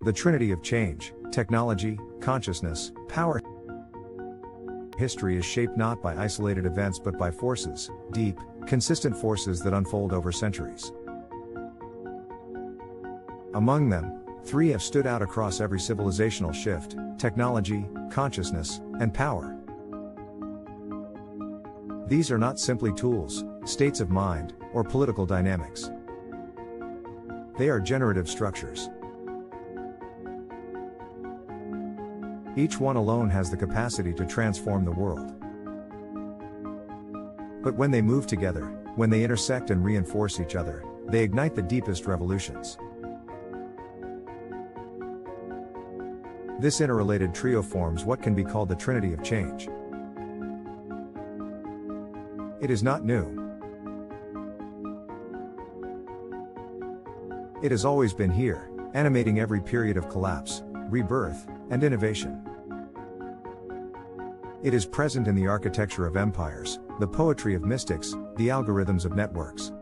The Trinity of Change, technology, consciousness, power. History is shaped not by isolated events but by forces, deep, consistent forces that unfold over centuries. Among them, three have stood out across every civilizational shift: technology, consciousness, and power. These are not simply tools, states of mind, or political dynamics. They are generative structures. Each one alone has the capacity to transform the world. But when they move together, when they intersect and reinforce each other, they ignite the deepest revolutions. This interrelated trio forms what can be called the Trinity of Change. It is not new. It has always been here, animating every period of collapse, rebirth, and innovation. It is present in the architecture of empires, the poetry of mystics, the algorithms of networks.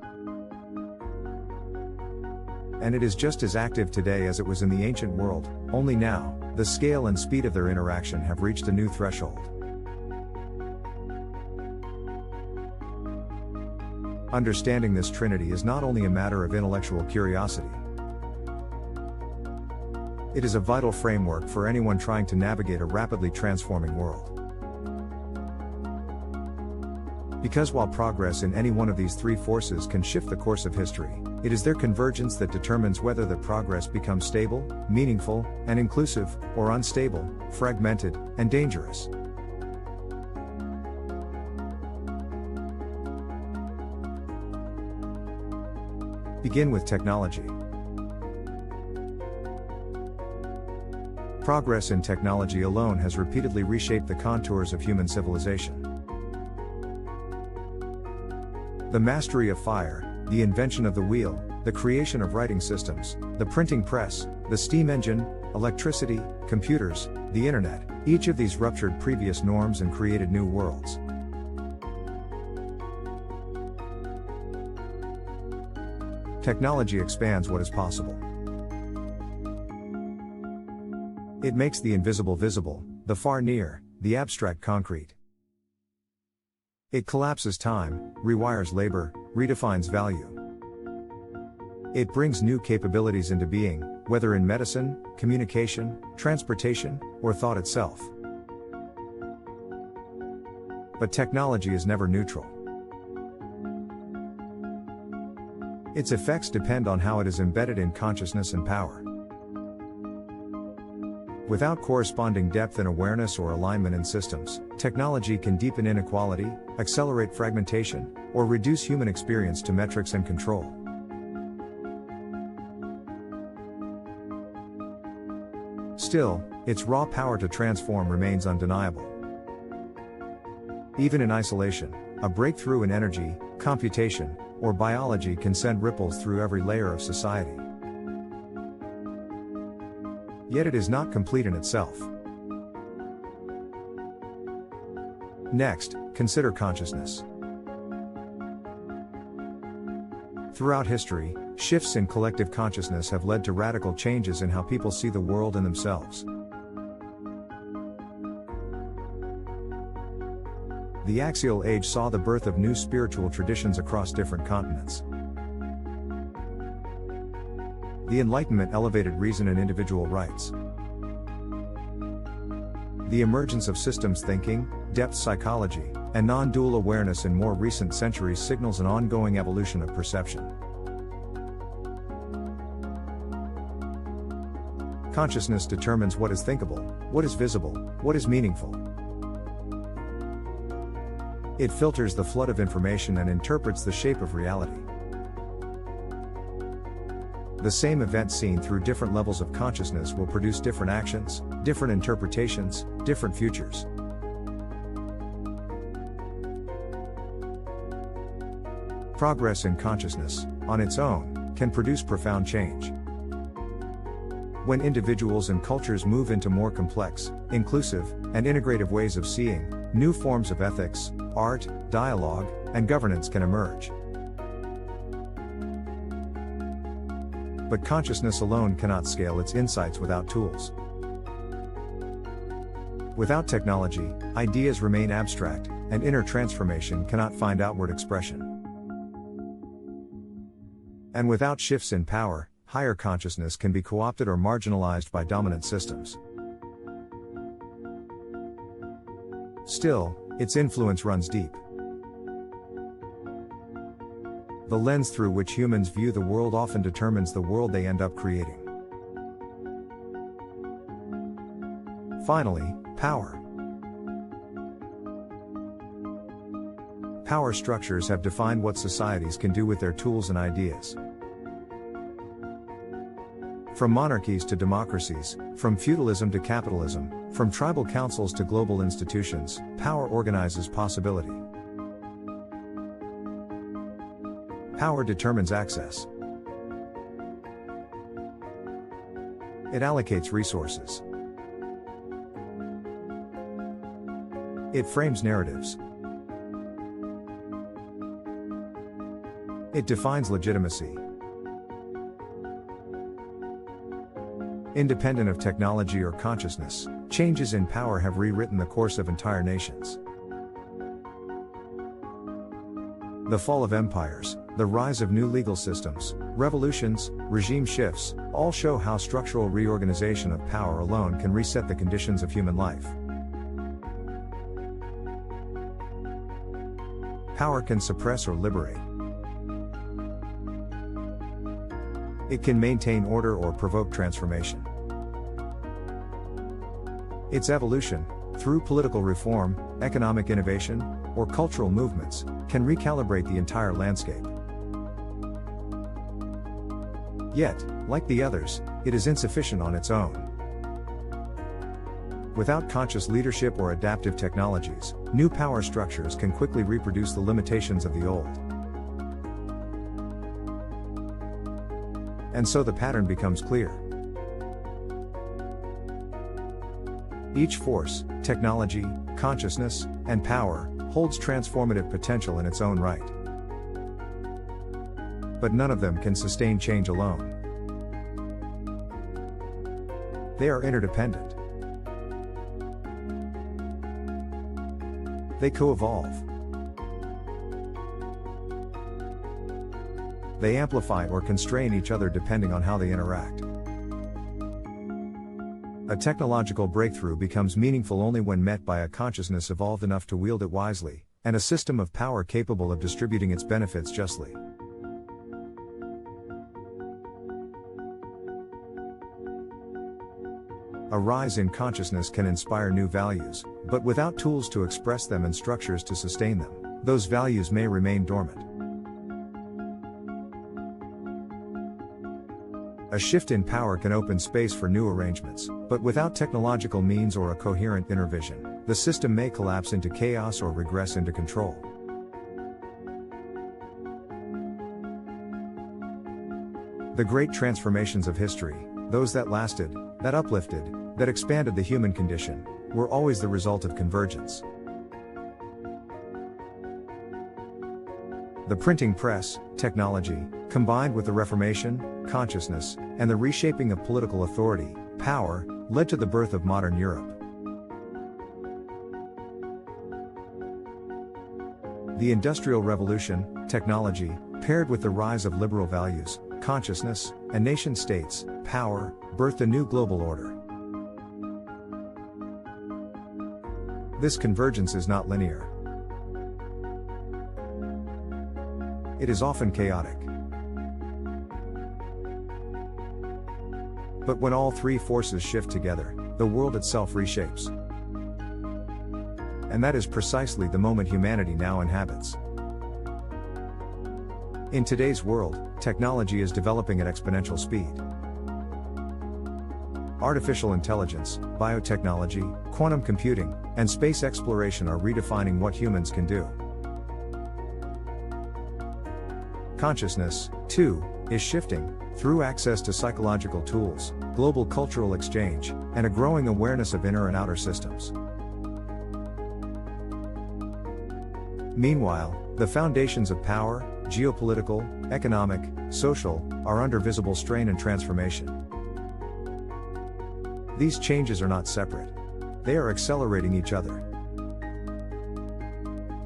And it is just as active today as it was in the ancient world, only now, the scale and speed of their interaction have reached a new threshold. Understanding this trinity is not only a matter of intellectual curiosity. It is a vital framework for anyone trying to navigate a rapidly transforming world. Because while progress in any one of these three forces can shift the course of history, it is their convergence that determines whether the progress becomes stable, meaningful, and inclusive, or unstable, fragmented, and dangerous. Begin with technology. Progress in technology alone has repeatedly reshaped the contours of human civilization. The mastery of fire, the invention of the wheel, the creation of writing systems, the printing press, the steam engine, electricity, computers, the internet, each of these ruptured previous norms and created new worlds. Technology expands what is possible. It makes the invisible visible, the far near, the abstract concrete. It collapses time, rewires labor, redefines value. It brings new capabilities into being, whether in medicine, communication, transportation, or thought itself. But technology is never neutral. Its effects depend on how it is embedded in consciousness and power. Without corresponding depth in awareness or alignment in systems, technology can deepen inequality, accelerate fragmentation, or reduce human experience to metrics and control. Still, its raw power to transform remains undeniable. Even in isolation, a breakthrough in energy, computation, or biology can send ripples through every layer of society. Yet it is not complete in itself. Next, consider consciousness. Throughout history, shifts in collective consciousness have led to radical changes in how people see the world and themselves. The Axial Age saw the birth of new spiritual traditions across different continents. The Enlightenment elevated reason and individual rights. The emergence of systems thinking, depth psychology, and non-dual awareness in more recent centuries signals an ongoing evolution of perception. Consciousness determines what is thinkable, what is visible, what is meaningful. It filters the flood of information and interprets the shape of reality. The same event seen through different levels of consciousness will produce different actions, different interpretations, different futures. Progress in consciousness, on its own, can produce profound change. When individuals and cultures move into more complex, inclusive, and integrative ways of seeing, new forms of ethics, art, dialogue, and governance can emerge. but consciousness alone cannot scale its insights without tools. Without technology, ideas remain abstract, and inner transformation cannot find outward expression. And without shifts in power, higher consciousness can be co-opted or marginalized by dominant systems. Still, its influence runs deep. The lens through which humans view the world often determines the world they end up creating. Finally, power. Power structures have defined what societies can do with their tools and ideas. From monarchies to democracies, from feudalism to capitalism, from tribal councils to global institutions, power organizes possibility. Power determines access. It allocates resources. It frames narratives. It defines legitimacy. Independent of technology or consciousness, changes in power have rewritten the course of entire nations. The fall of empires, the rise of new legal systems, revolutions, regime shifts, all show how structural reorganization of power alone can reset the conditions of human life. Power can suppress or liberate. It can maintain order or provoke transformation. Its evolution, through political reform, economic innovation, or cultural movements, can recalibrate the entire landscape. Yet, like the others, it is insufficient on its own. Without conscious leadership or adaptive technologies, new power structures can quickly reproduce the limitations of the old. And so the pattern becomes clear. Each force, technology, consciousness, and power, holds transformative potential in its own right. But none of them can sustain change alone. They are interdependent. They co-evolve. They amplify or constrain each other depending on how they interact. A technological breakthrough becomes meaningful only when met by a consciousness evolved enough to wield it wisely, and a system of power capable of distributing its benefits justly. A rise in consciousness can inspire new values, but without tools to express them and structures to sustain them, those values may remain dormant. A shift in power can open space for new arrangements, but without technological means or a coherent inner vision, the system may collapse into chaos or regress into control. The great transformations of history, those that lasted, that uplifted, that expanded the human condition, were always the result of convergence. The printing press, technology, combined with the Reformation, consciousness, and the reshaping of political authority, power, led to the birth of modern Europe. The Industrial Revolution, technology, paired with the rise of liberal values, consciousness, and nation-states, power, birthed a new global order. This convergence is not linear. It is often chaotic. But when all three forces shift together, the world itself reshapes. And that is precisely the moment humanity now inhabits. In today's world, technology is developing at exponential speed. Artificial intelligence, biotechnology, quantum computing, and space exploration are redefining what humans can do. Consciousness, too, is shifting, through access to psychological tools, global cultural exchange, and a growing awareness of inner and outer systems. Meanwhile, The foundations of power, geopolitical, economic, social, are under visible strain and transformation. These changes are not separate. They are accelerating each other.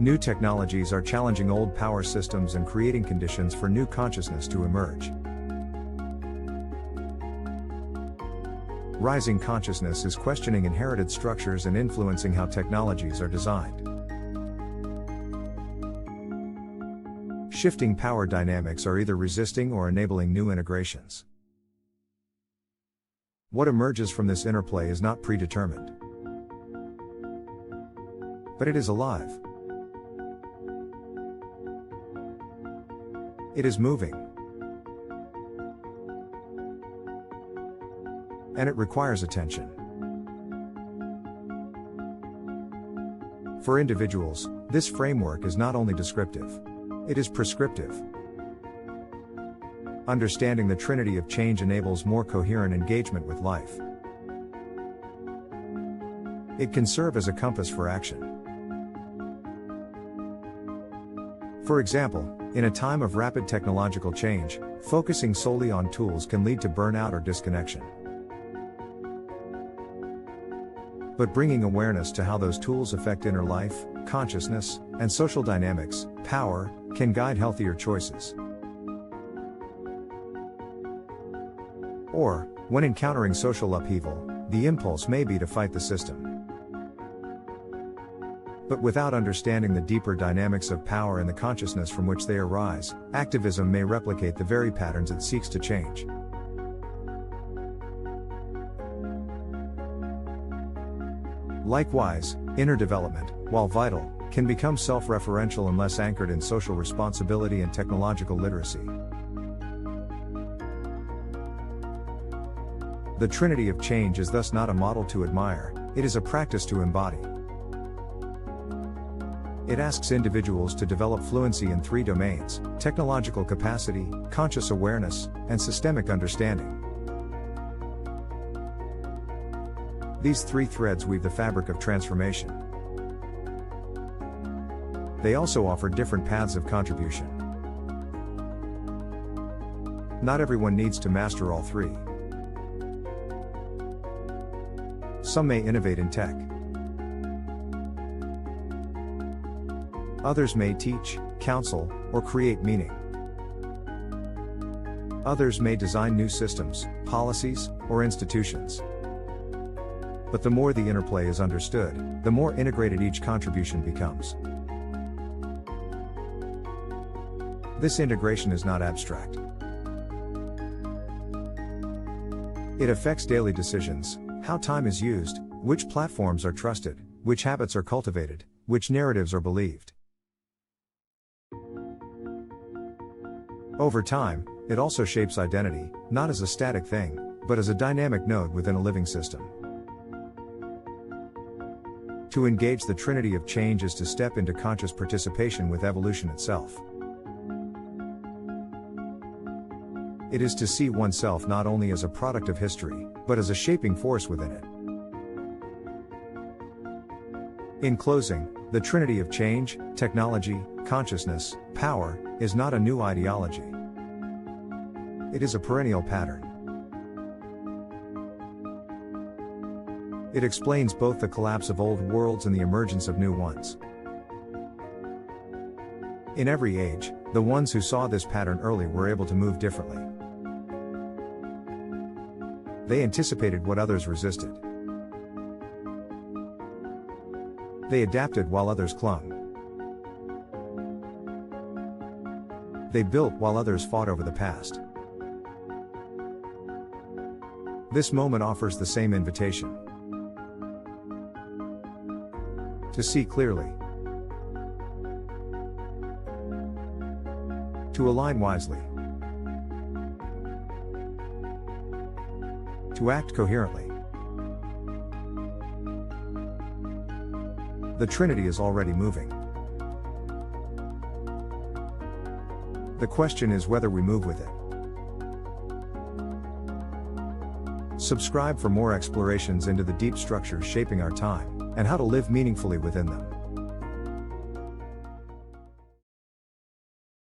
New technologies are challenging old power systems and creating conditions for new consciousness to emerge. Rising consciousness is questioning inherited structures and influencing how technologies are designed. Shifting power dynamics are either resisting or enabling new integrations. What emerges from this interplay is not predetermined, but it is alive. It is moving. And it requires attention. For individuals, this framework is not only descriptive, it is prescriptive. Understanding the Trinity of Change enables more coherent engagement with life. It can serve as a compass for action. For example, in a time of rapid technological change, focusing solely on tools can lead to burnout or disconnection. But bringing awareness to how those tools affect inner life, consciousness, and social dynamics, power, can guide healthier choices. Or, when encountering social upheaval, the impulse may be to fight the system. But without understanding the deeper dynamics of power and the consciousness from which they arise, activism may replicate the very patterns it seeks to change. Likewise, inner development, while vital, can become self-referential unless anchored in social responsibility and technological literacy. The Trinity of Change is thus not a model to admire, it is a practice to embody. It asks individuals to develop fluency in 3 domains: technological capacity, conscious awareness, and systemic understanding. These 3 threads weave the fabric of transformation. They also offer different paths of contribution. Not everyone needs to master all 3. Some may innovate in tech. Others may teach, counsel, or create meaning. Others may design new systems, policies, or institutions. But the more the interplay is understood, the more integrated each contribution becomes. This integration is not abstract. It affects daily decisions, how time is used, which platforms are trusted, which habits are cultivated, which narratives are believed. Over time, it also shapes identity, not as a static thing, but as a dynamic node within a living system. To engage the Trinity of Change is to step into conscious participation with evolution itself. It is to see oneself not only as a product of history, but as a shaping force within it. In closing, the Trinity of Change, technology, consciousness, power, is not a new ideology. It is a perennial pattern. It explains both the collapse of old worlds and the emergence of new ones. In every age, the ones who saw this pattern early were able to move differently. They anticipated what others resisted. They adapted while others clung. They built while others fought over the past. This moment offers the same invitation. To see clearly. To align wisely. To act coherently. The Trinity is already moving. The question is whether we move with it. Subscribe for more explorations into the deep structures shaping our time, and how to live meaningfully within them.